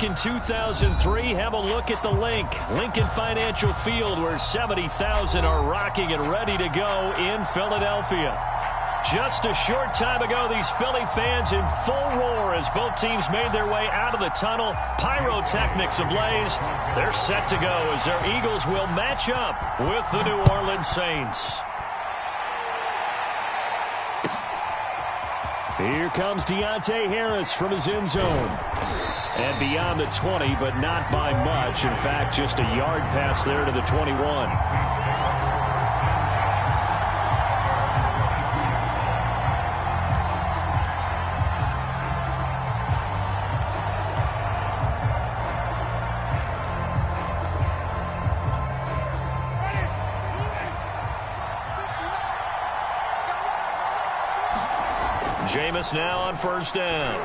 back in 2003, have a look at the Lincoln Financial Field, where 70,000 are rocking and ready to go in Philadelphia. Just a short time ago, these Philly fans in full roar as both teams made their way out of the tunnel. Pyrotechnics ablaze. They're set to go as their Eagles will match up with the New Orleans Saints. Here comes Deontay Harris from his end zone. And beyond the 20, but not by much. In fact, just a yard pass there to the 21. Jameis now on first down.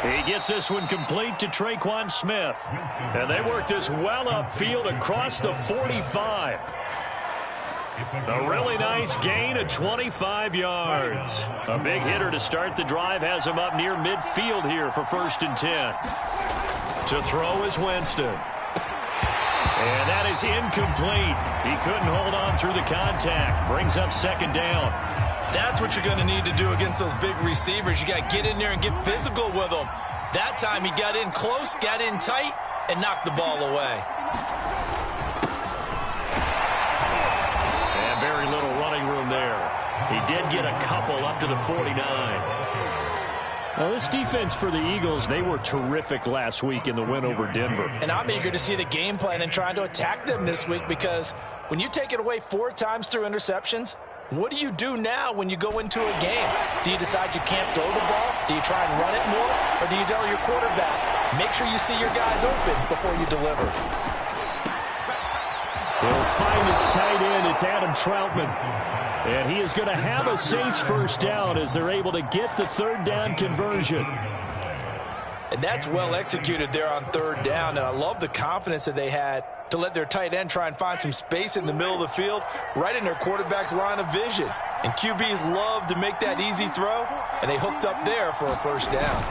He gets this one complete to Traquan Smith. And they work this well upfield across the 45. A really nice gain of 25 yards. A big hitter to start the drive has him up near midfield here for 1st and 10. To throw is Winston. And that is incomplete. He couldn't hold on through the contact. Brings up 2nd down. That's what you're going to need to do against those big receivers. You got to get in there and get physical with them. That time he got in close, got in tight, and knocked the ball away. And very little running room there. He did get a couple up to the 49. Now, this defense for the Eagles, they were terrific last week in the win over Denver. And I'm eager to see the game plan and trying to attack them this week, because when you take it away 4 times through interceptions, what do you do now when you go into a game? Do you decide you can't throw the ball? Do you try and run it more? Or do you tell your quarterback, make sure you see your guys open before you deliver? He'll find its tight end. It's Adam Troutman. And he is going to have a Saints first down as they're able to get the 3rd down conversion. And that's well executed there on 3rd down. And I love the confidence that they had to let their tight end try and find some space in the middle of the field, right in their quarterback's line of vision. And QBs love to make that easy throw, and they hooked up there for a 1st down.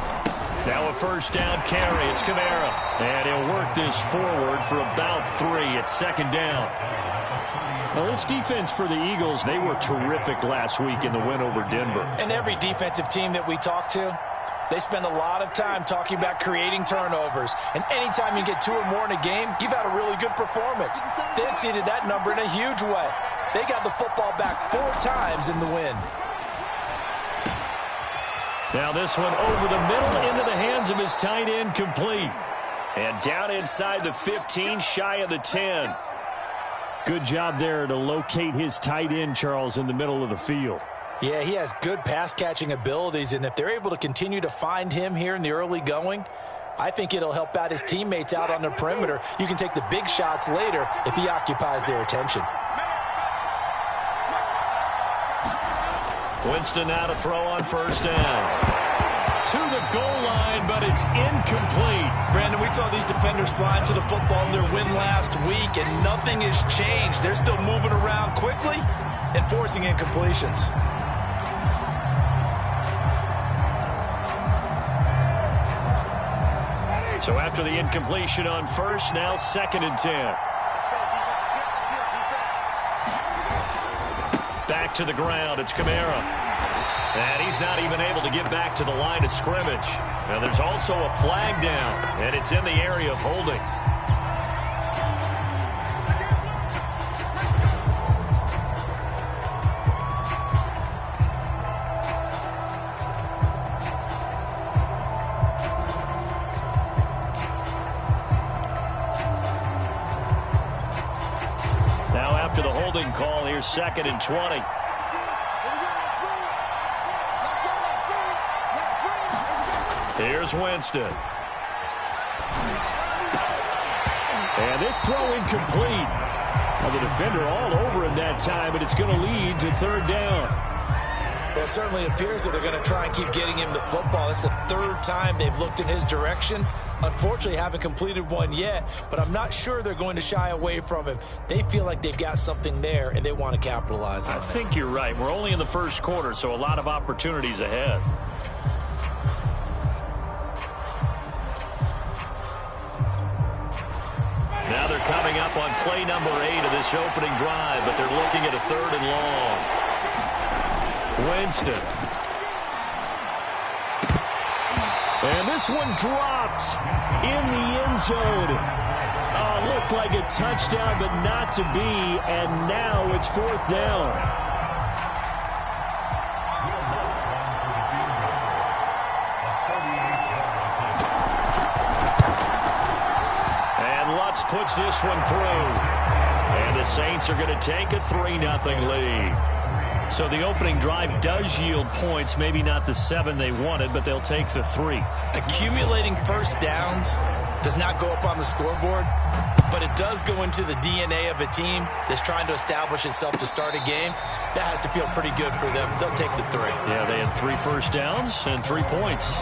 Now a 1st down carry. It's Kamara. And he'll work this forward for about 3 at 2nd down. Now, this defense for the Eagles, they were terrific last week in the win over Denver. And every defensive team that we talk to, they spend a lot of time talking about creating turnovers. And anytime you get 2 or more in a game, you've had a really good performance. They exceeded that number in a huge way. They got the football back 4 times in the win. Now this one over the middle into the hands of his tight end, complete. And down inside the 15, shy of the 10. Good job there to locate his tight end, Charles, in the middle of the field. Yeah, he has good pass-catching abilities, and if they're able to continue to find him here in the early going, I think it'll help out his teammates out on the perimeter. You can take the big shots later if he occupies their attention. Winston now to throw on 1st down. To the goal line, but it's incomplete. Brandon, we saw these defenders flying to the football in their win last week, and nothing has changed. They're still moving around quickly and forcing incompletions. So after the incompletion on 1st, now 2nd and 10. Back to the ground. It's Kamara. And he's not even able to get back to the line of scrimmage. Now there's also a flag down, and it's in the area of holding. Now after the holding call, here's 2nd and 20. Here's Winston. And this throw incomplete. Now the defender all over him that time, but it's going to lead to 3rd down. Well, it certainly appears that they're going to try and keep getting him the football. It's the 3rd time they've looked in his direction. Unfortunately, haven't completed one yet, but I'm not sure they're going to shy away from him. They feel like they've got something there, and they want to capitalize on it. I think you're right. We're only in the 1st quarter, so a lot of opportunities ahead. Now they're coming up on play number 8 of this opening drive, but they're looking at a 3rd and long. Winston. And this one dropped in the end zone. Oh, looked like a touchdown, but not to be, and now it's 4th down. And Lutz puts this one through. And the Saints are going to take a 3-0 lead. So the opening drive does yield points, maybe not the 7 they wanted, but they'll take the 3. Accumulating first downs does not go up on the scoreboard, but it does go into the DNA of a team that's trying to establish itself to start a game. That has to feel pretty good for them. They'll take the 3. Yeah, they had 3 first downs and 3 points.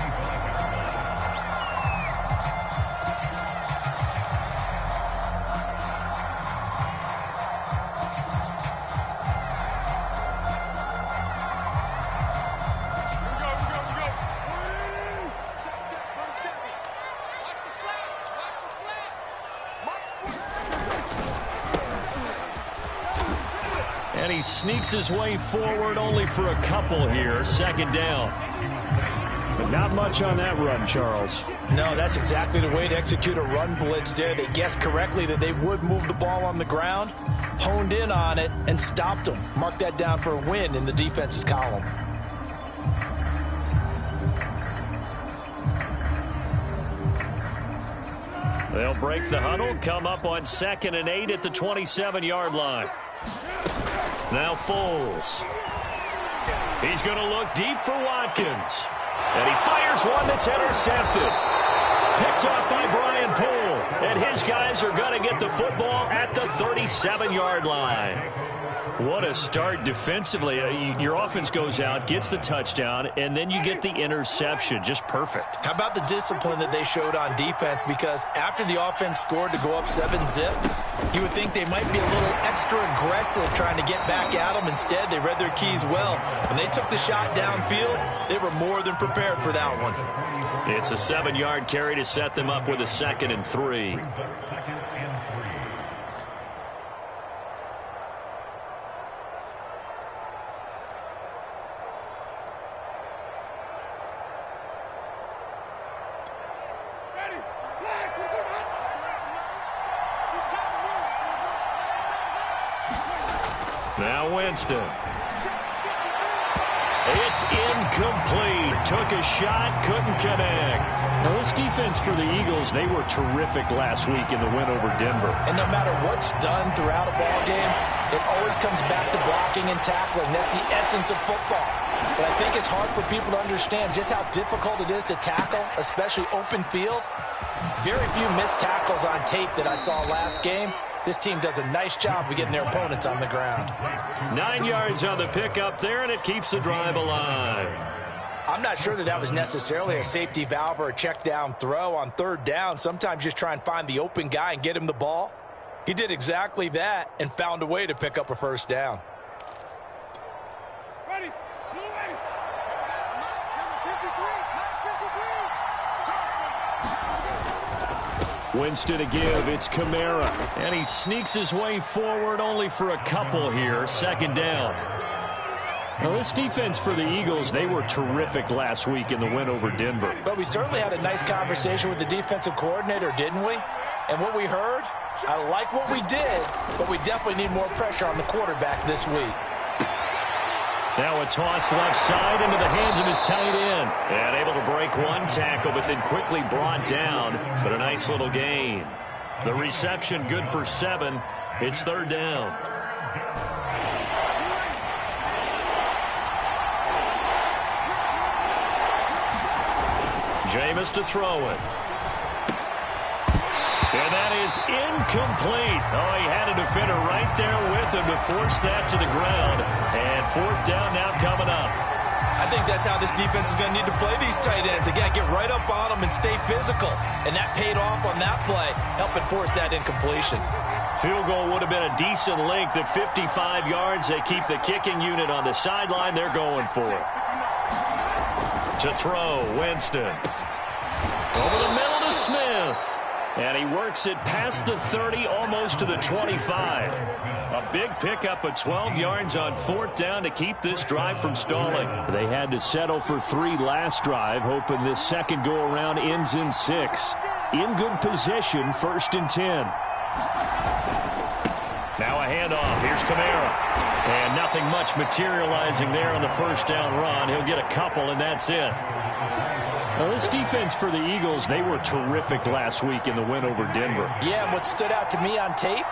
And he sneaks his way forward only for a couple here. 2nd down. But not much on that run, Charles. No, that's exactly the way to execute a run blitz there. They guessed correctly that they would move the ball on the ground, honed in on it, and stopped them. Mark that down for a win in the defense's column. They'll break the huddle, come up on 2nd and 8 at the 27-yard line. Now Foles. He's going to look deep for Watkins. And he fires one that's intercepted. Picked off by Brian Poole. And his guys are going to get the football at the 37-yard line. What a start defensively. Your offense goes out, gets the touchdown, and then you get the interception. Just perfect. How about the discipline that they showed on defense? Because after the offense scored to go up 7-zip, you would think they might be a little extra aggressive trying to get back at them. Instead, they read their keys well. When they took the shot downfield, they were more than prepared for that one. It's a 7-yard carry to set them up with a 2nd and 3. Now Winston. It's incomplete. Took a shot, couldn't connect. Now this defense for the Eagles, they were terrific last week in the win over Denver. And no matter what's done throughout a ball game, it always comes back to blocking and tackling. That's the essence of football. But I think it's hard for people to understand just how difficult it is to tackle, especially open field. Very few missed tackles on tape that I saw last game. This team does a nice job of getting their opponents on the ground. 9 yards on the pickup there, and it keeps the drive alive. I'm not sure that that was necessarily a safety valve or a check down throw on 3rd down. Sometimes just try and find the open guy and get him the ball. He did exactly that and found a way to pick up a 1st down. Ready. Winston to give. It's Kamara. And he sneaks his way forward only for a couple here. 2nd down. Now this defense for the Eagles, they were terrific last week in the win over Denver. But we certainly had a nice conversation with the defensive coordinator, didn't we? And what we heard, I like what we did, but we definitely need more pressure on the quarterback this week. Now a toss left side into the hands of his tight end. And able to break one tackle, but then quickly brought down. But a nice little gain. The reception good for 7. It's 3rd down. Jameis to throw it. And that is incomplete. Oh, he had a defender right there with him to force that to the ground. And 4th down now coming up. I think that's how this defense is going to need to play these tight ends. Again, get right up on them and stay physical. And that paid off on that play, helping force that incompletion. Field goal would have been a decent length at 55 yards. They keep the kicking unit on the sideline. They're going for it. To throw, Winston. Over the middle to Smith. And he works it past the 30, almost to the 25. A big pickup of 12 yards on 4th down to keep this drive from stalling. They had to settle for 3 last drive, hoping this second go-around ends in 6. In good position, 1st and 10. Now a handoff. Here's Kamara. And nothing much materializing there on the 1st down run. He'll get a couple, and that's it. Well, this defense for the Eagles, they were terrific last week in the win over Denver. Yeah, and what stood out to me on tape,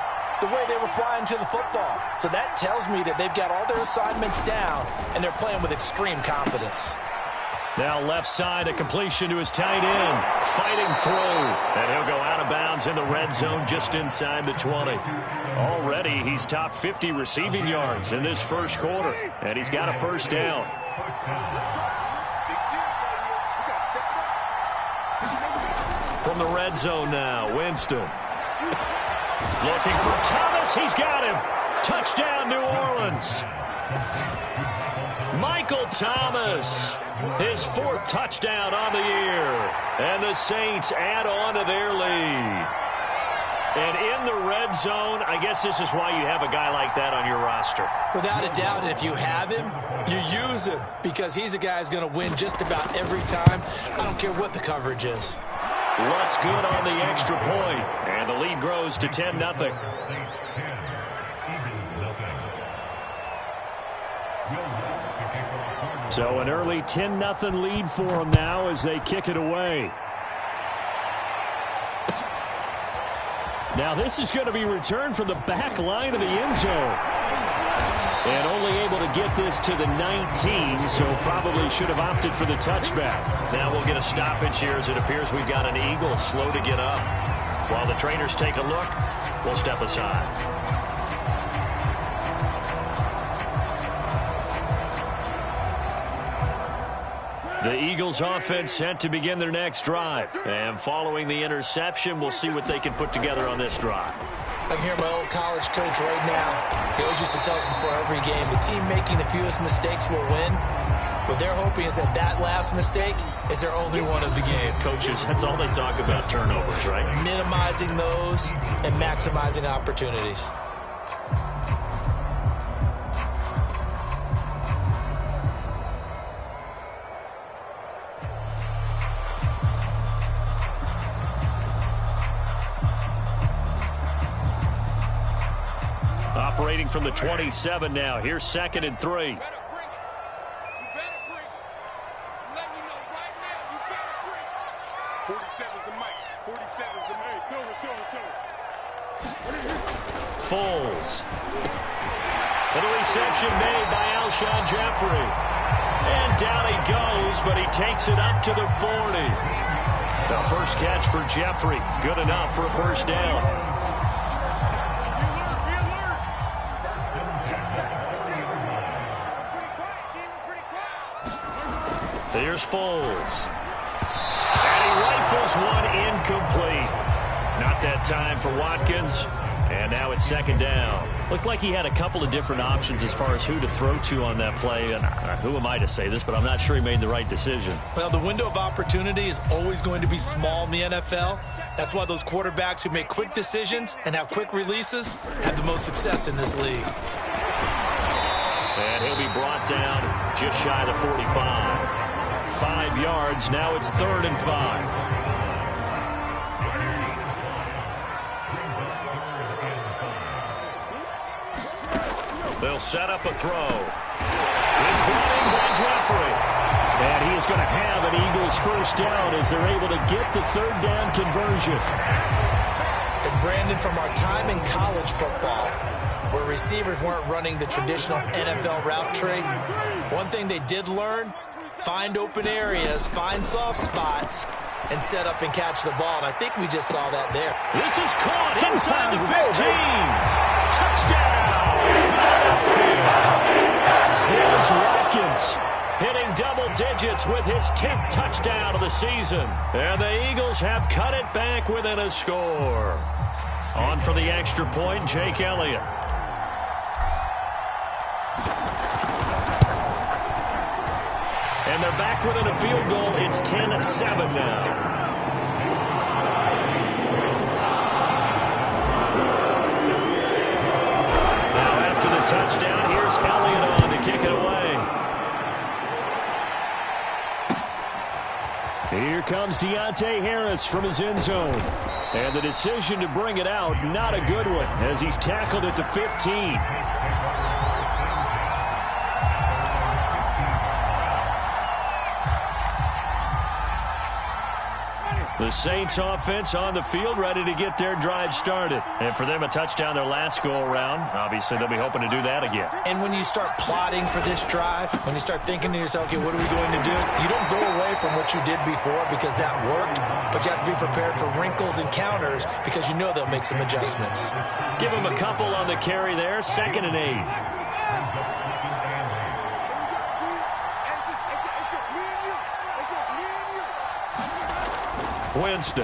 the way they were flying to the football. So that tells me that they've got all their assignments down, and they're playing with extreme confidence. Now left side, a completion to his tight end. Fighting through. And he'll go out of bounds in the red zone just inside the 20. Already, he's top 50 receiving yards in this first quarter. And he's got a 1st down. From the red zone now, Winston. Looking for Thomas. He's got him. Touchdown, New Orleans. Michael Thomas. His 4th touchdown on the year. And the Saints add on to their lead. And in the red zone, I guess this is why you have a guy like that on your roster. Without a doubt, and if you have him, you use him because he's a guy who's going to win just about every time. I don't care what the coverage is. What's good on the extra point? And the lead grows to 10-0. So an early 10-0 lead for them now as they kick it away. Now this is going to be returned from the back line of the end zone. And only able to get this to the 19, so probably should have opted for the touchback. Now we'll get a stoppage here as it appears we've got an Eagle slow to get up. While the trainers take a look, we'll step aside. The Eagles offense set to begin their next drive. And following the interception, we'll see what they can put together on this drive. I can hear my old college coach right now. He always used to tell us before every game, the team making the fewest mistakes will win. What they're hoping is that that last mistake is their only one of the game. Coaches, that's all they talk about, turnovers, right? Minimizing those and maximizing opportunities. Operating from the 27 now. Here's 2nd and 3. Foles. And a reception made by Alshon Jeffrey. And down he goes, but he takes it up to the 40. The first catch for Jeffrey. Good enough for a 1st down. Here's Foles. And he rifles one incomplete. Not that time for Watkins. And now it's 2nd down. Looked like he had a couple of different options as far as who to throw to on that play. And who am I to say this, but I'm not sure he made the right decision. Well, the window of opportunity is always going to be small in the NFL. That's why those quarterbacks who make quick decisions and have quick releases have the most success in this league. And he'll be brought down just shy of the 45. 5 yards. Now it's 3rd and 5. They'll set up a throw. It's brought in by Jeffrey. And he is going to have an Eagles 1st down as they're able to get the 3rd down conversion. And Brandon, from our time in college football, where receivers weren't running the traditional NFL route tree, one thing they did learn, find open areas, find soft spots, and set up and catch the ball. And I think we just saw that there. This is caught inside the 15. Touchdown! Here's Watkins hitting double digits with his 10th touchdown of the season. And the Eagles have cut it back within a score. On for the extra point, Jake Elliott. And they're back within a field goal. It's 10-7 now. touchdown. Here's Elliott on to kick it away. Here comes Deontay Harris from his end zone. And the decision to bring it out, not a good one, as he's tackled at the 15. The Saints offense on the field, ready to get their drive started. And for them, a touchdown their last go-around. Obviously, they'll be hoping to do that again. And when you start plotting for this drive, when you start thinking to yourself, okay, what are we going to do? You don't go away from what you did before because that worked, but you have to be prepared for wrinkles and counters because you know they'll make some adjustments. Give them a couple on the carry there, 2nd and 8. Winston.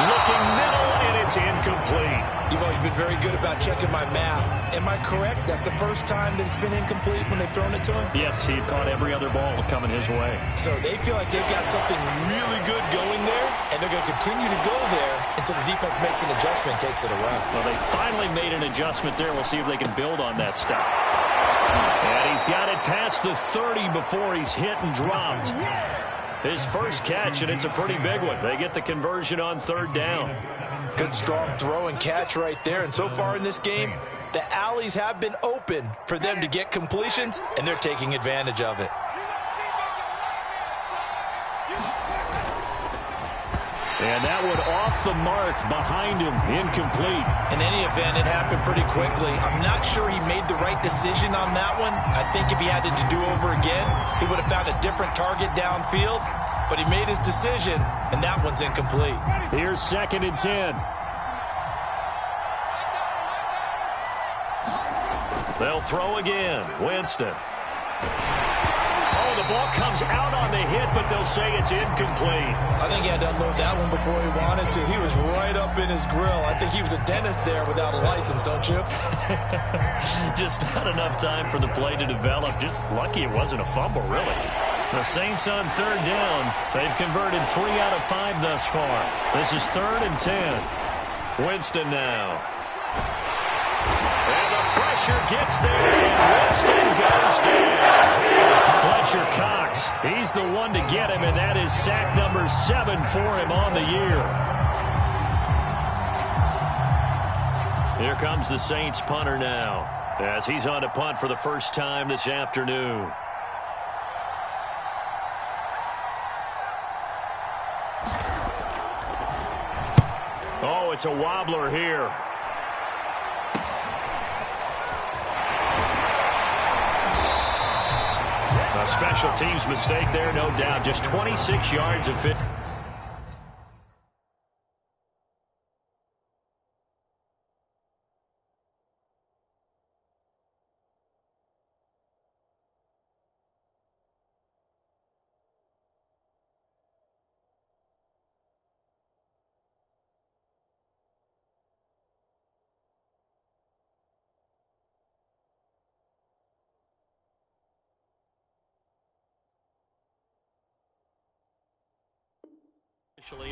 Looking middle, and it's incomplete. You've always been very good about checking my math. Am I correct? That's the first time that it's been incomplete when they've thrown it to him? Yes, he caught every other ball coming his way. So they feel like they've got something really good going there, and they're going to continue to go there until the defense makes an adjustment and takes it away. Well, they finally made an adjustment there. We'll see if they can build on that stuff. And he's got it past the 30 before he's hit and dropped. His first catch, and it's a pretty big one. They get the conversion on 3rd down. Good, strong throw and catch right there. And so far in this game, the alleys have been open for them to get completions, and they're taking advantage of it. And that one off the mark behind him, incomplete. In any event, it happened pretty quickly. I'm not sure he made the right decision on that one. I think if he had it to do over again, he would have found a different target downfield. But he made his decision, and that one's incomplete. Here's 2nd and 10. They'll throw again. Winston. Oh, the ball comes out on the hit, but they'll say it's incomplete. I think he had to unload that one before he wanted to. He was right up in his grill. I think he was a dentist there without a license, don't you? Just not enough time for the play to develop. Just lucky it wasn't a fumble, really. The Saints on 3rd down. They've converted 3 out of 5 thus far. This is 3rd and 10. Winston now. And the pressure gets there, and Winston goes down. Fletcher Cox, he's the one to get him, and that is sack number 7 for him on the year. Here comes the Saints punter now, as he's on to punt for the first time this afternoon. Oh, it's a wobbler here. A special teams mistake there, no doubt. Just 26 yards of fit.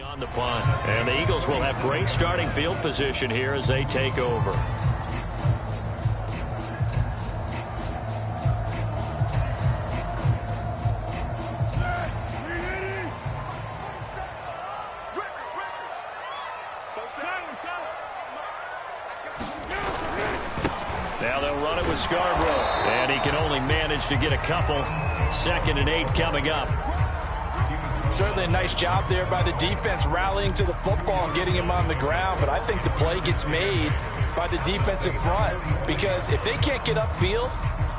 On the punt, and the Eagles will have great starting field position here as they take over. Now they'll run it with Scarborough, and he can only manage to get a couple. 2nd and 8 coming up. Certainly a nice job there by the defense rallying to the football and getting him on the ground, but I think the play gets made by the defensive front because if they can't get upfield,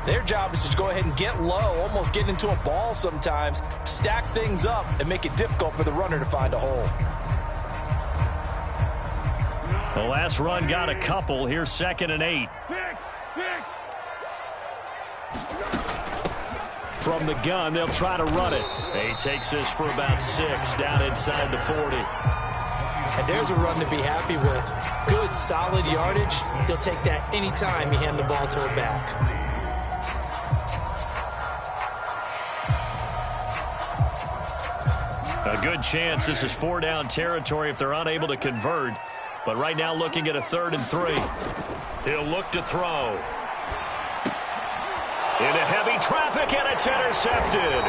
their job is to go ahead and get low, almost get into a ball sometimes, stack things up, and make it difficult for the runner to find a hole. The last run got a couple. Here's 2nd and 8. From the gun, they'll try to run it. He takes this for about 6 down inside the 40. And there's a run to be happy with. Good, solid yardage. He'll take that anytime you hand the ball to a back. A good chance this is 4 down territory if they're unable to convert. But right now looking at a 3rd and 3. He'll look to throw. Into heavy traffic, and it's intercepted.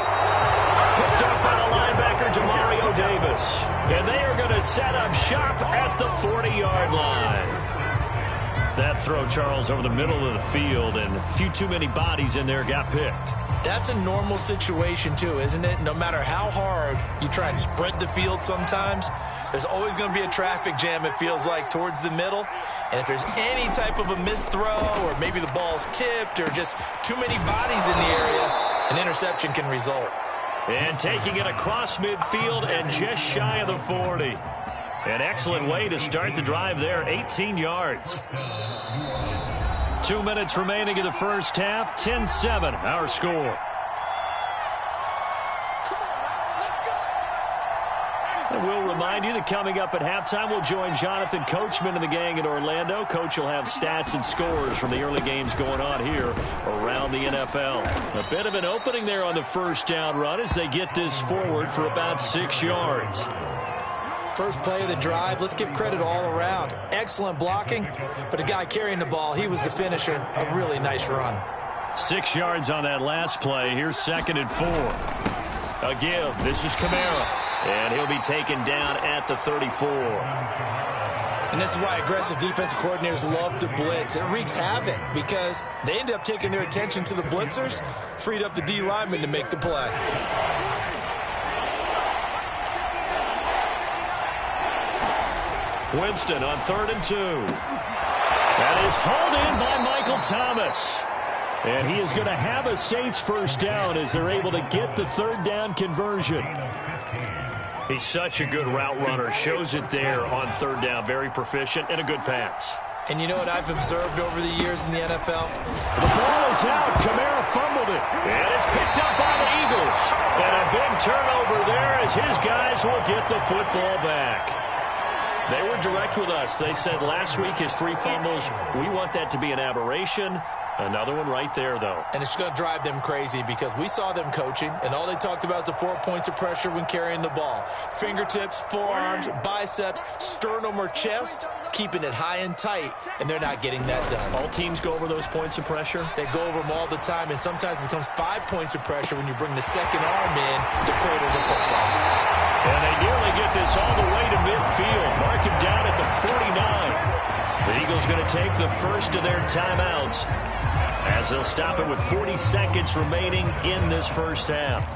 Picked up by the linebacker, Demario Davis. And they are going to set up shop at the 40-yard line. That throw, Charles, over the middle of the field, and a few too many bodies in there got picked. That's a normal situation, too, isn't it? No matter how hard you try and spread the field sometimes, there's always going to be a traffic jam, it feels like, towards the middle. And if there's any type of a missed throw, or maybe the ball's tipped, or just too many bodies in the area, an interception can result. And taking it across midfield and just shy of the 40. An excellent way to start the drive there, 18 yards. 2 minutes remaining in the first half, 10-7, our score. And we'll remind you that coming up at halftime, we'll join Jonathan Coachman and the gang in Orlando. Coach will have stats and scores from the early games going on here around the NFL. A bit of an opening there on the first down run as they get this forward for about 6 yards. First play of the drive, let's give credit all around. Excellent blocking, but the guy carrying the ball, he was the finisher. A really nice run. 6 yards on that last play. Here's 2nd and 4. A give. This is Kamara. And he'll be taken down at the 34. And this is why aggressive defensive coordinators love to blitz. It wreaks havoc because they end up taking their attention to the blitzers, freed up the D lineman to make the play. Winston on 3rd and 2. That is hauled in by Michael Thomas. And he is going to have a Saints first down as they're able to get the 3rd down conversion. He's such a good route runner. Shows it there on 3rd down. Very proficient and a good pass. And you know what I've observed over the years in the NFL? The ball is out. Kamara fumbled it. And it's picked up by the Eagles. And a big turnover there as his guys will get the football back. They were direct with us. They said last week his 3 fumbles, we want that to be an aberration. Another one right there, though. And it's going to drive them crazy because we saw them coaching, and all they talked about is the 4 points of pressure when carrying the ball. Fingertips, forearms, biceps, sternum or chest, keeping it high and tight, and they're not getting that done. All teams go over those points of pressure? They go over them all the time, and sometimes it becomes 5 points of pressure when you bring the second arm in to cradle the football. And they nearly get this all the way to midfield. Mark him down at the 49. The Eagles going to take the first of their timeouts as they'll stop it with 40 seconds remaining in this first half.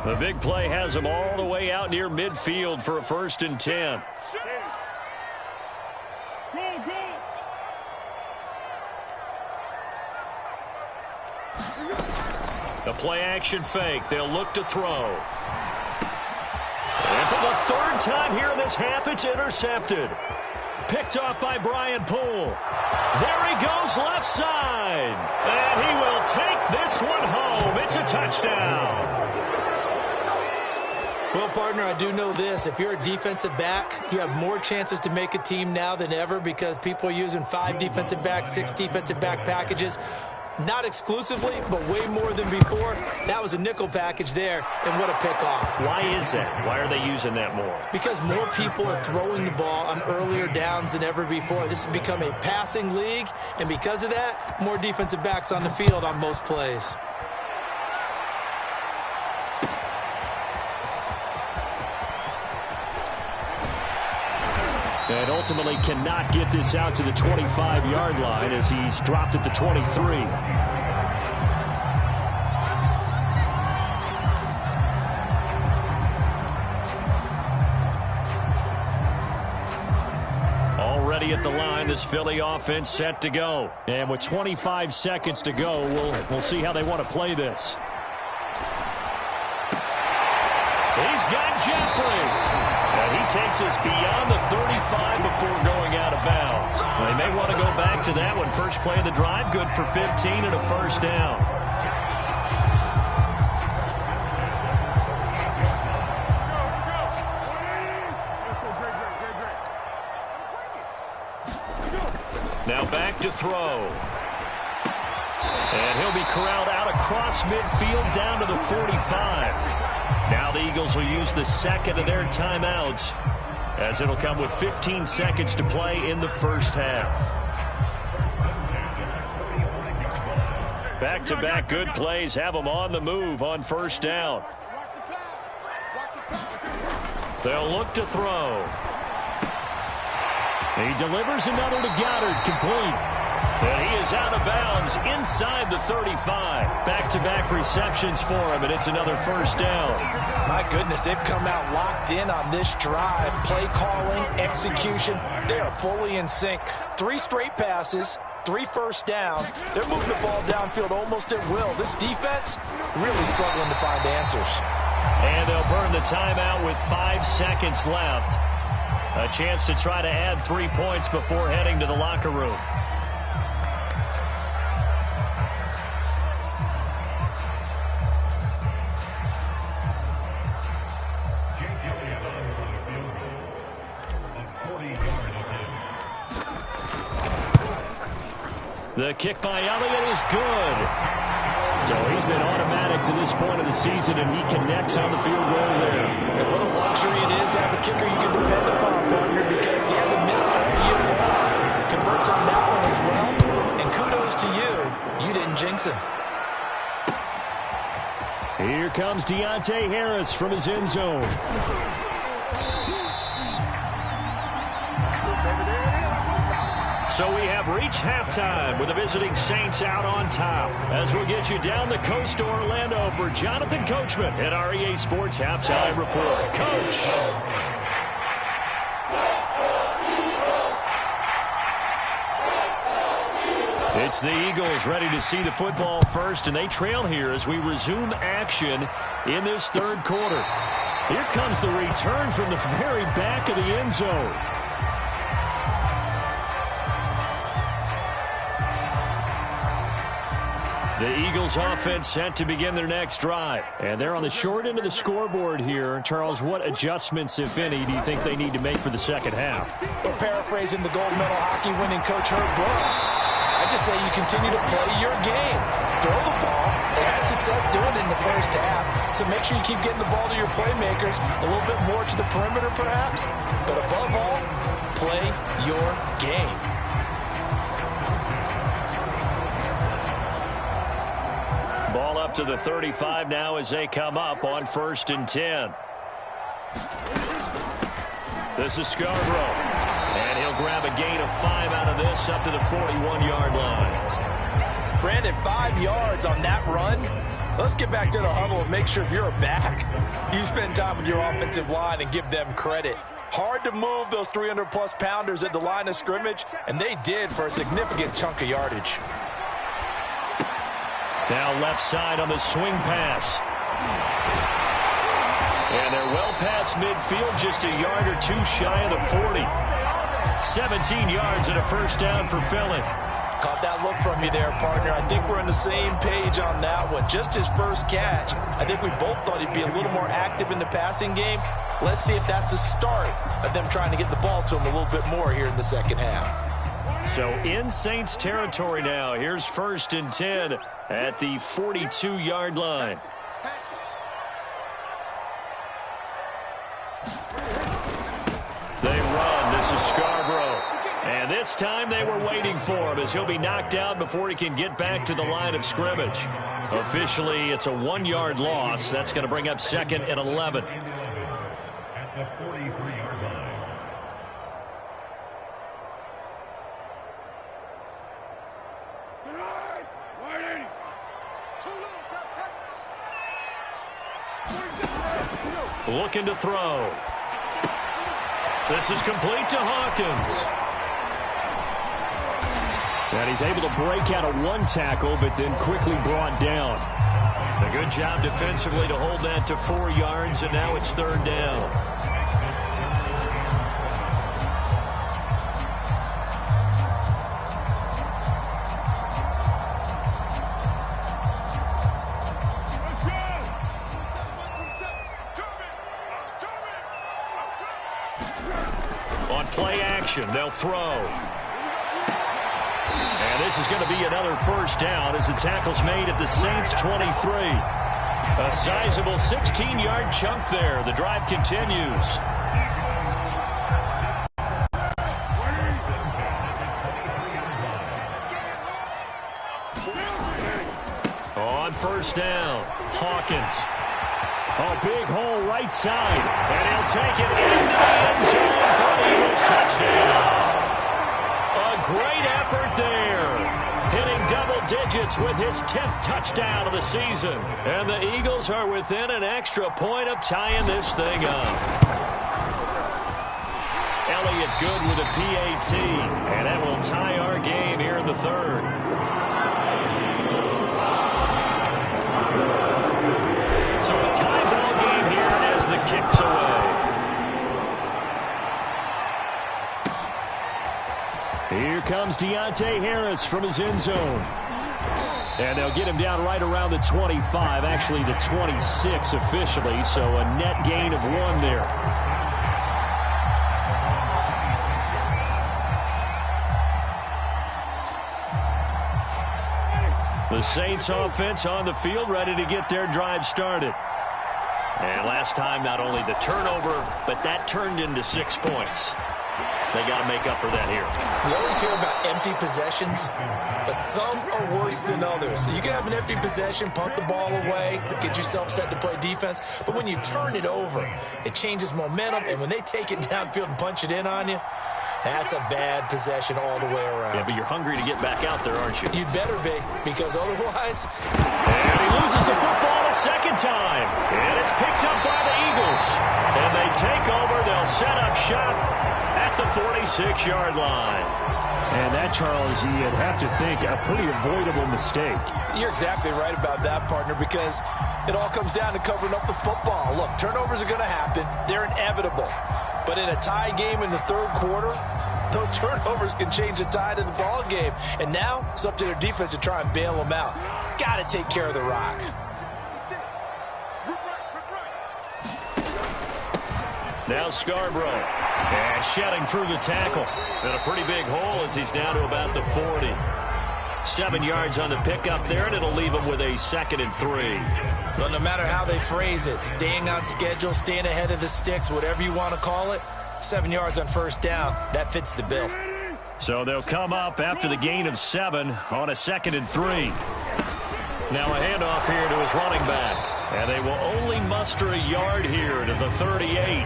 The big play has them all the way out near midfield for a 1st and 10. The play-action fake. They'll look to throw. And for the 3rd time here in this half, it's intercepted. Picked off by Brian Poole. There he goes left side. And he will take this one home. It's a touchdown. Well, partner, I do know this. If you're a defensive back, you have more chances to make a team now than ever because people are using 5 defensive backs, 6 defensive back packages. Not exclusively, but way more than before. That was a nickel package there, and what a pickoff. Why is that? Why are they using that more? Because more people are throwing the ball on earlier downs than ever before. This has become a passing league, and because of that, more defensive backs on the field on most plays. And ultimately cannot get this out to the 25-yard line as he's dropped at the 23. Already at the line, this Philly offense set to go. And with 25 seconds to go, we'll see how they want to play this. He's got Jeffrey. And he takes us beyond the 35 before going out of bounds. They may want to go back to that one. First play of the drive, good for 15 and a 1st down. Now back to throw. And he'll be corralled out across midfield down to the 45. Now the Eagles will use the second of their timeouts, as it'll come with 15 seconds to play in the first half. Back-to-back good plays have them on the move on first down. They'll look to throw. He delivers another to Goddard, complete. And he is out of bounds inside the 35. Back-to-back receptions for him, and it's another first down. My goodness, they've come out locked in on this drive. Play calling, execution, they are fully in sync. 3 straight passes, 3 first downs. They're moving the ball downfield almost at will. This defense really struggling to find answers. And they'll burn the timeout with 5 seconds left. A chance to try to add 3 points before heading to the locker room. The kick by Elliott is good. So he's been automatic to this point of the season, and he connects on the field goal there. And what a luxury it is to have a kicker you can depend upon, partner, because he hasn't missed all year long. Converts on that one as well. And kudos to you. You didn't jinx him. Here comes Deontay Harris from his end zone. So we have reached halftime with the visiting Saints out on top. As we'll get you down the coast to Orlando for Jonathan Coachman at our EA Sports Halftime Report. Coach! It's the Eagles ready to see the football first, and they trail here as we resume action in this third quarter. Here comes the return from the very back of the end zone. The Eagles offense set to begin their next drive. And they're on the short end of the scoreboard here. Charles, what adjustments, if any, do you think they need to make for the second half? Well, paraphrasing the gold medal hockey winning coach Herb Brooks, I just say you continue to play your game. Throw the ball. They had success doing it in the first half. So make sure you keep getting the ball to your playmakers, a little bit more to the perimeter perhaps. But above all, play your game. Ball up to the 35 now as they come up on 1st and 10. This is Scarborough. And he'll grab a gain of 5 out of this up to the 41-yard line. Brandon, 5 yards on that run. Let's get back to the huddle and make sure if you're a back, you spend time with your offensive line and give them credit. Hard to move those 300-plus pounders at the line of scrimmage, and they did for a significant chunk of yardage. Now left side on the swing pass. And they're well past midfield, just a yard or 2 shy of the 40. 17 yards and a first down for Philly. Caught that look from you there, partner. I think we're on the same page on that one. Just his first catch. I think we both thought he'd be a little more active in the passing game. Let's see if that's the start of them trying to get the ball to him a little bit more here in the second half. So in Saints territory now. Here's 1st and 10 at the 42-yard line. They run. This is Scarborough. And this time they were waiting for him as he'll be knocked out before he can get back to the line of scrimmage. Officially, it's a 1-yard loss. That's going to bring up 2nd and 11. At the 43-yard line. Looking to throw. This is complete to Hawkins. And he's able to break out of 1 tackle, but then quickly brought down. A good job defensively to hold that to 4 yards, and now it's 3rd down. On play action, they'll throw. And this is going to be another first down as the tackle's made at the Saints' 23. A sizable 16-yard chunk there. The drive continues. On first down, Hawkins. A big hole right side. And he'll take it into the end zone for an Eagles touchdown. A great effort there. Hitting double digits with his 10th touchdown of the season. And the Eagles are within an extra point of tying this thing up. Elliott good with a PAT. And that will tie our game here in the third. So a tie ball game here as the kick's away. Here comes Deontay Harris from his end zone. And they'll get him down right around the 25, actually the 26 officially, so a net gain of 1 there. The Saints offense on the field, ready to get their drive started. And last time, not only the turnover, but that turned into 6 points. They got to make up for that here. We always hear about empty possessions, but some are worse than others. You can have an empty possession, punt the ball away, get yourself set to play defense, but when you turn it over, it changes momentum, and when they take it downfield and punch it in on you, that's a bad possession all the way around. Yeah, but you're hungry to get back out there, aren't you? You'd better be, because otherwise... And he loses the football a second time. And it's picked up by the Eagles. And they take over. They'll set up shop at the 46-yard line. And that, Charles, you'd have to think a pretty avoidable mistake. You're exactly right about that, partner, because it all comes down to covering up the football. Look, turnovers are going to happen. They're inevitable. But in a tie game in the third quarter, those turnovers can change the tide of the ball game. And now it's up to their defense to try and bail them out. Got to take care of the rock. Now Scarborough. And shedding through the tackle. And a pretty big hole as he's down to about the 40. 7 yards on the pickup there, and it'll leave him with a 2nd and 3. Well, no matter how they phrase it, staying on schedule, staying ahead of the sticks, whatever you want to call it, 7 yards on first down, that fits the bill. So they'll come up after the gain of 7 on a 2nd and 3. Now a handoff here to his running back. And they will only muster a yard here to the 38.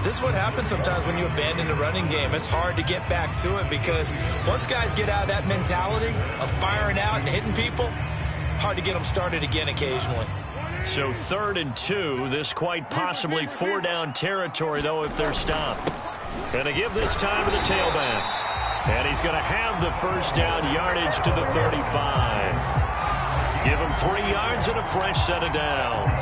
This is what happens sometimes when you abandon the running game. It's hard to get back to it because once guys get out of that mentality of firing out and hitting people, hard to get them started again occasionally. So 3rd and 2, this quite possibly 4-down territory, though, if they're stopped. And they give this time to the tailback. And he's going to have the first down yardage to the 35. Give him 3 yards and a fresh set of downs.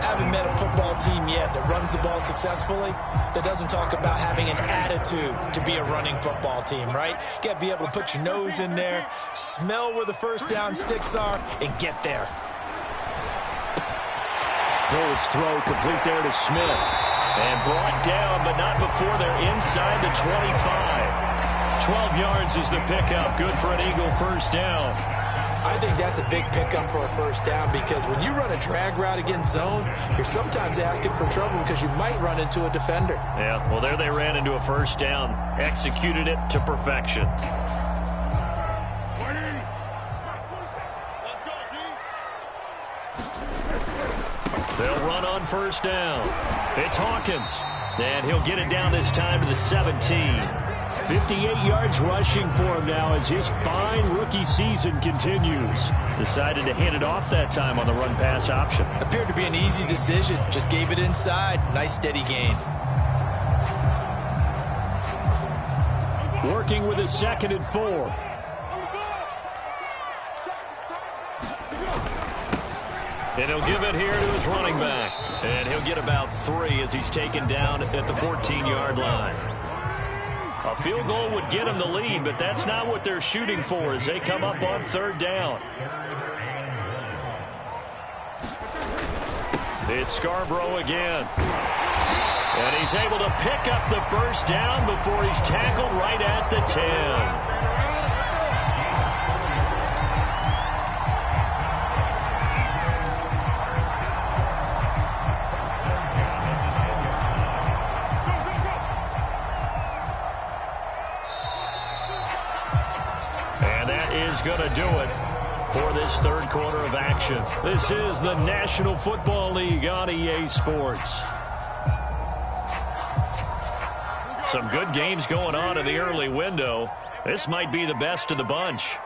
I haven't met a football team yet that runs the ball successfully that doesn't talk about having an attitude to be a running football team, right? You got to be able to put your nose in there, smell where the first down sticks are, and get there. Throws throw complete there to Smith. And brought down, but not before they're inside the 25. 12 yards is the pickup. Good for an Eagle first down. I think that's a big pickup for a first down because when you run a drag route against zone, you're sometimes asking for trouble because you might run into a defender. Yeah, well, there they ran into a first down. Executed it to perfection. They'll run on first down. It's Hawkins. And he'll get it down this time to the 17. 58 yards rushing for him now as his fine rookie season continues. Decided to hand it off that time on the run-pass option. Appeared to be an easy decision. Just gave it inside. Nice steady gain. Working with a 2nd and 4. And he'll give it here to his running back. And he'll get about 3 as he's taken down at the 14-yard line. A field goal would get him the lead, but that's not what they're shooting for as they come up on 3rd down. It's Scarborough again. And he's able to pick up the first down before he's tackled right at the 10. is going to do it for this third quarter of action. This is the National Football League on EA Sports. Some good games going on in the early window. This might be the best of the bunch.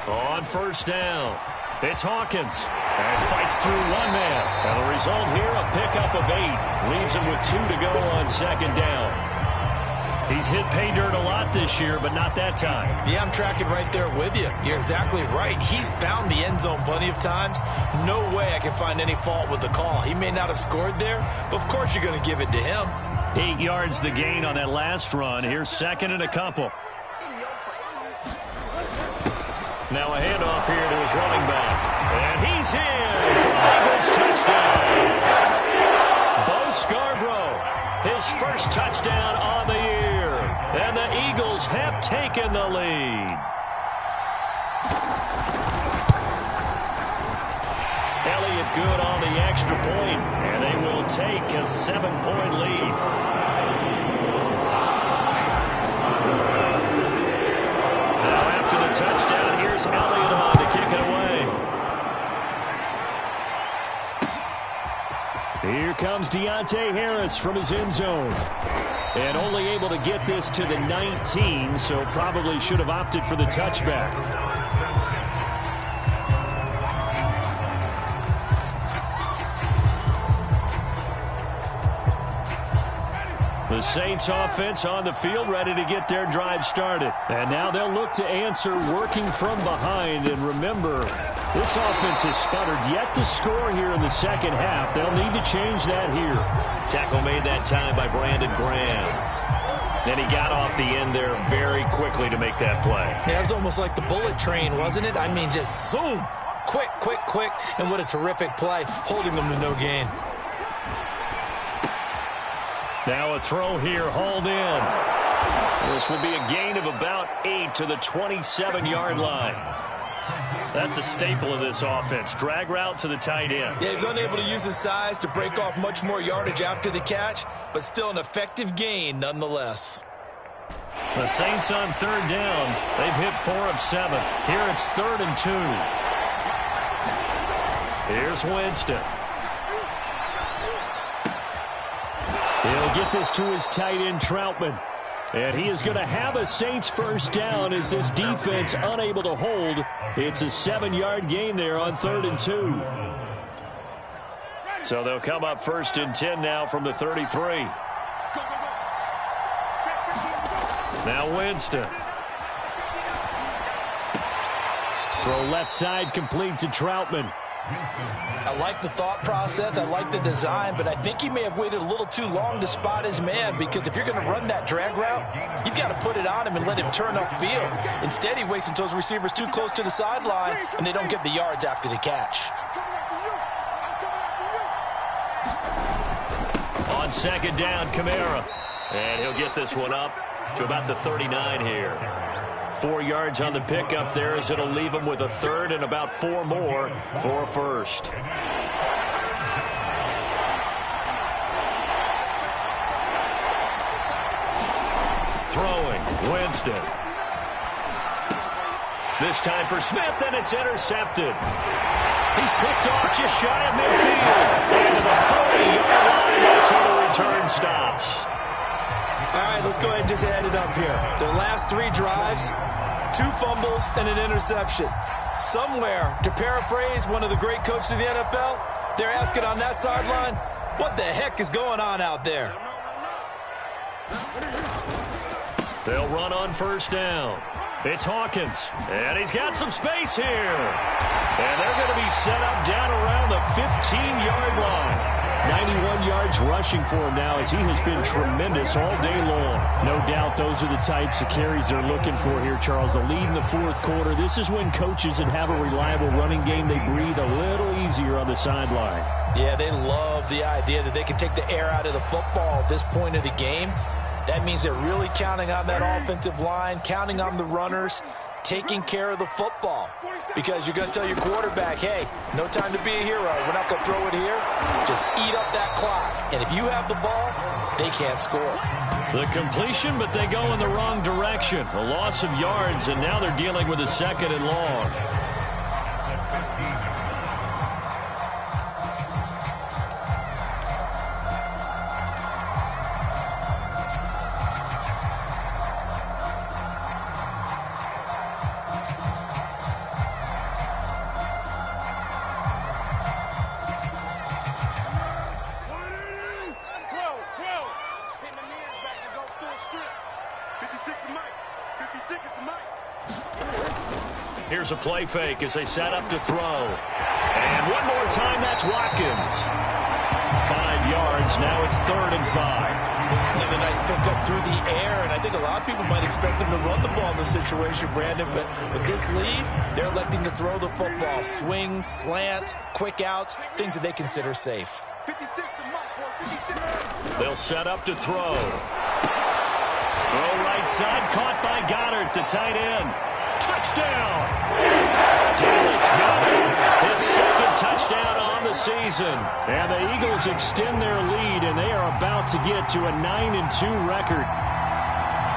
On first down, it's Hawkins. And fights through one man. And the result here, a pickup of 8. Leaves him with 2 to go on second down. He's hit pay dirt a lot this year, but not that time. Yeah, I'm tracking right there with you. You're exactly right. He's found the end zone plenty of times. No way I can find any fault with the call. He may not have scored there, but of course you're going to give it to him. 8 yards the gain on that last run. Here's second and a couple. Now a handoff here to his running back. And he's in for Eagles touchdown. Bo Scarborough, his first touchdown on the year. And the Eagles have taken the lead. Elliott good on the extra point, and they will take a 7-point lead. Now after the touchdown, here's Elliott on to kick it away. Here comes Deontay Harris from his end zone. And only able to get this to the 19, so probably should have opted for the touchback. The Saints offense on the field, ready to get their drive started. And now they'll look to answer working from behind. And remember, this offense has sputtered yet to score here in the second half. They'll need to change that here. Tackle made that time by Brandon Graham. Then he got off the end there very quickly to make that play. Yeah, it was almost like the bullet train, wasn't it? I mean, just zoom. Quick, quick, quick. And what a terrific play, holding them to no gain. Now a throw here, hauled in. This will be a gain of about 8 to the 27-yard line. That's a staple of this offense. Drag route to the tight end. Yeah, he's unable to use his size to break off much more yardage after the catch, but still an effective gain nonetheless. The Saints on third down. They've hit 4 of 7. Here it's 3rd and 2. Here's Winston. He'll get this to his tight end, Troutman. And he is going to have a Saints first down as this defense unable to hold. It's a 7-yard gain there on 3rd and 2. So they'll come up 1st and 10 now from the 33. Now Winston. Throw left side complete to Troutman. I like the thought process. I like the design, but I think he may have waited a little too long to spot his man, because if you're going to run that drag route, you've got to put it on him and let him turn upfield. Instead, he waits until his receiver's too close to the sideline, and they don't get the yards after the catch. On second down, Kamara. And he'll get this one up to about the 39 here. 4 yards on the pickup there, as it'll leave him with a 3rd and about 4 more for a first. Throwing, Winston. This time for Smith, and it's intercepted. He's picked off just shy of midfield. And to the 30-yard line, that's where the return stops. All right, let's go ahead and just add it up here. Their last 3 drives, 2 fumbles and an interception. Somewhere, to paraphrase one of the great coaches of the NFL, they're asking on that sideline, what the heck is going on out there? They'll run on first down. It's Hawkins, and he's got some space here. And they're going to be set up down around the 15-yard line. 91 yards rushing for him now, as he has been tremendous all day long. No doubt those are the types of carries they're looking for here, Charles. The lead in the 4th quarter. This is when coaches that have a reliable running game, they breathe a little easier on the sideline. Yeah, they love the idea that they can take the air out of the football at this point of the game. That means they're really counting on that offensive line, counting on the runners, taking care of the football. Because you're going to tell your quarterback, hey, no time to be a hero. We're not going to throw it here. Just eat up that clock. And if you have the ball, they can't score. The completion, but they go in the wrong direction. A loss of yards, and now they're dealing with a 2nd and long. Here's a play fake as they set up to throw. And one more time, that's Watkins. 5 yards, now it's 3rd and 5. Another nice pickup through the air, and I think a lot of people might expect them to run the ball in this situation, Brandon, but with this lead, they're electing to throw the football. Swings, slants, quick outs, things that they consider safe. They'll set up to throw. Throw right side, caught by Goddard, the tight end. Touchdown! Dallas Goedert, his 2nd touchdown on the season. And the Eagles extend their lead, and they are about to get to a 9-2 record.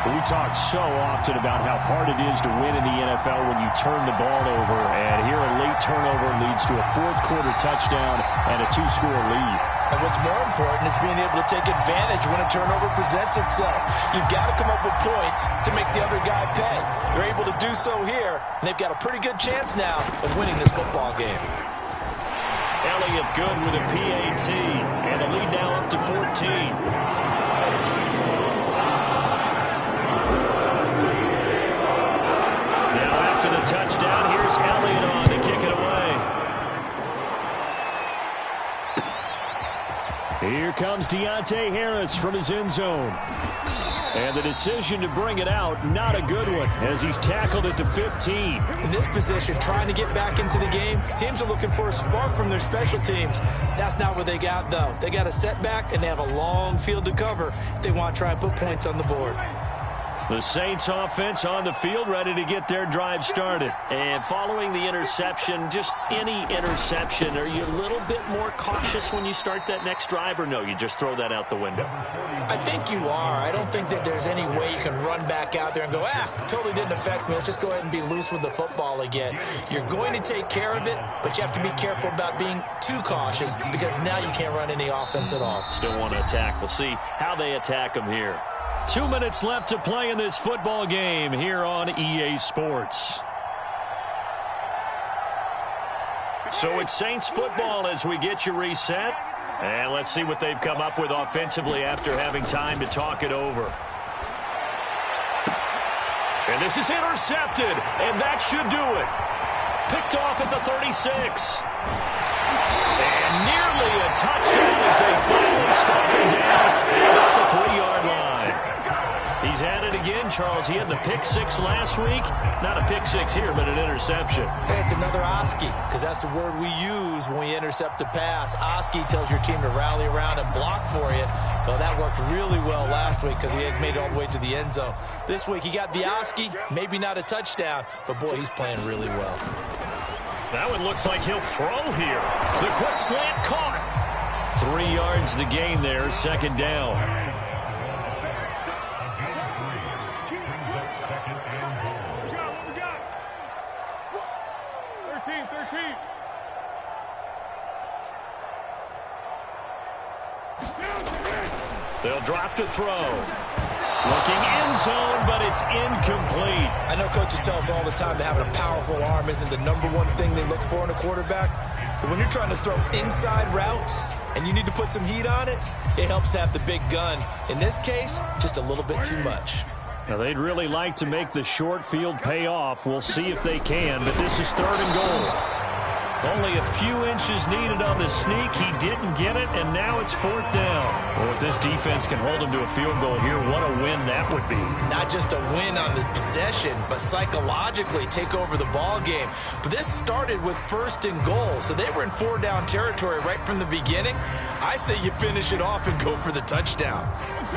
We talk so often about how hard it is to win in the NFL when you turn the ball over. And here a late turnover leads to a 4th-quarter touchdown and a 2-score lead. And what's more important is being able to take advantage when a turnover presents itself. You've got to come up with points to make the other guy pay. They're able to do so here, and they've got a pretty good chance now of winning this football game. Elliott good with a PAT, and the lead now up to 14. After the touchdown, here's Elliott on to kick it away. Here comes Deontay Harris from his end zone. And the decision to bring it out, not a good one, as he's tackled at the 15. In this position, trying to get back into the game, teams are looking for a spark from their special teams. That's not what they got, though. They got a setback, and they have a long field to cover if they want to try and put points on the board. The Saints offense on the field, ready to get their drive started. And following the interception, just any interception, are you a little bit more cautious when you start that next drive, or no, you just throw that out the window? I think you are. I don't think that there's any way you can run back out there and go, totally didn't affect me. Let's just go ahead and be loose with the football again. You're going to take care of it, but you have to be careful about being too cautious because now you can't run any offense at all. Still want to attack. We'll see how they attack them here. 2 minutes left to play in this football game here on EA Sports. So it's Saints football as we get you reset. And let's see what they've come up with offensively after having time to talk it over. And this is intercepted, and that should do it. Picked off at the 36. And nearly a touchdown as they finally stop him down at the 3-yard line. He's had it again, Charles. He had the pick 6 last week. Not a pick 6 here, but an interception. Hey, it's another Oski, because that's the word we use when we intercept a pass. Oski tells your team to rally around and block for you. Well, that worked really well last week because he had made it all the way to the end zone. This week, he got the Oski, maybe not a touchdown, but boy, he's playing really well. That one looks like he'll throw here. The quick slant caught. 3 yards the gain there, 2nd down. They'll drop to throw. Looking end zone, but it's incomplete. I know coaches tell us all the time that having a powerful arm isn't the #1 thing they look for in a quarterback. But when you're trying to throw inside routes and you need to put some heat on it, it helps have the big gun. In this case, just a little bit too much. Now, they'd really like to make the short field pay off. We'll see if they can, but this is 3rd and goal. Only a few inches needed on the sneak. He didn't get it, and now it's 4th down. Well, if this defense can hold him to a field goal here, what a win that would be. Not just a win on the possession, but psychologically take over the ball game. But this started with 1st and goal, so they were in 4-down territory right from the beginning. I say you finish it off and go for the touchdown.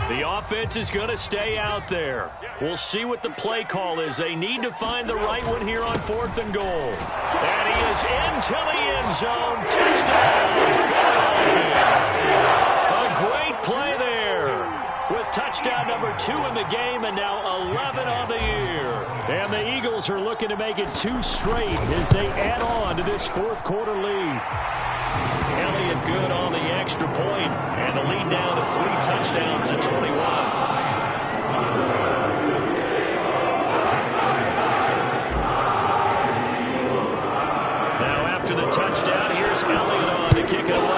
The offense is going to stay out there. We'll see what the play call is. They need to find the right one here on 4th and goal. And he is into the end zone. Touchdown, Philadelphia. A great play there. Touchdown number 2 in the game, and now 11 on the year. And the Eagles are looking to make it 2 straight as they add on to this fourth quarter lead. Elliott good on the extra point, and the lead now to 3 touchdowns at 21. Now after the touchdown, here's Elliott on to kick it away.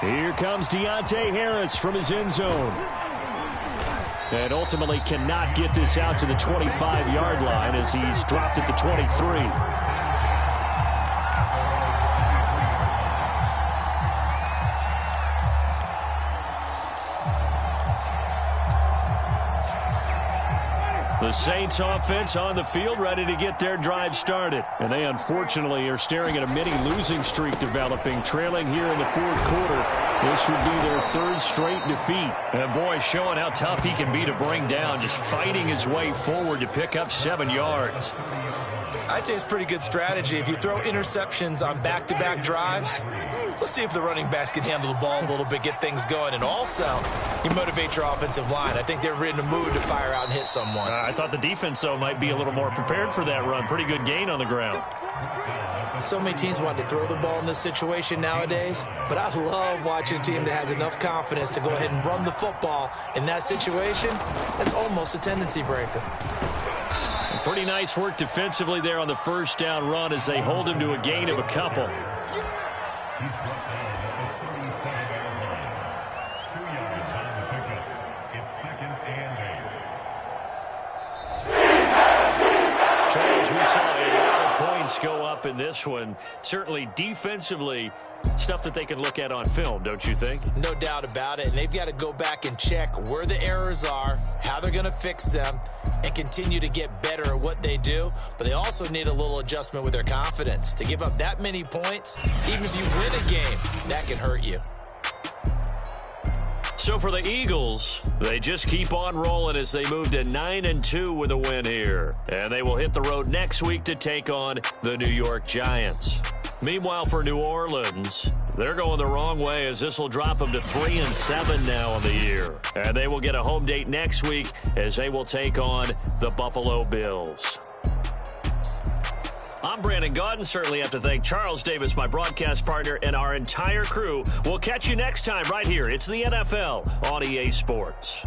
Here comes Deontay Harris from his end zone. And ultimately cannot get this out to the 25-yard line as he's dropped at the 23. The Saints offense on the field ready to get their drive started. And they unfortunately are staring at a mini losing streak developing, trailing here in the fourth quarter. This would be their 3rd straight defeat. And boy, showing how tough he can be to bring down, just fighting his way forward to pick up 7 yards. I'd say it's pretty good strategy. If you throw interceptions on back-to-back drives, let's see if the running backs can handle the ball a little bit, get things going, and also you motivate your offensive line. I think they're in the mood to fire out and hit someone. I thought the defense, though, might be a little more prepared for that run. Pretty good gain on the ground. So many teams want to throw the ball in this situation nowadays, but I love watching a team that has enough confidence to go ahead and run the football in that situation. That's almost a tendency breaker. Pretty nice work defensively there on the first down run as they hold him to a gain of a couple. Charles, we saw a lot of points go up in this one. Certainly defensively, stuff that they can look at on film, don't you think? No doubt about it. And they've got to go back and check where the errors are, how they're going to fix them, and continue to get better at what they do. But they also need a little adjustment with their confidence. To give up that many points, even if you win a game, that can hurt you. So for the Eagles, they just keep on rolling as they move to 9-2 with a win here. And they will hit the road next week to take on the New York Giants. Meanwhile, for New Orleans, they're going the wrong way as this will drop them to 3-7 now on the year. And they will get a home date next week as they will take on the Buffalo Bills. I'm Brandon Gaudin. Certainly have to thank Charles Davis, my broadcast partner, and our entire crew. We'll catch you next time right here. It's the NFL on EA Sports.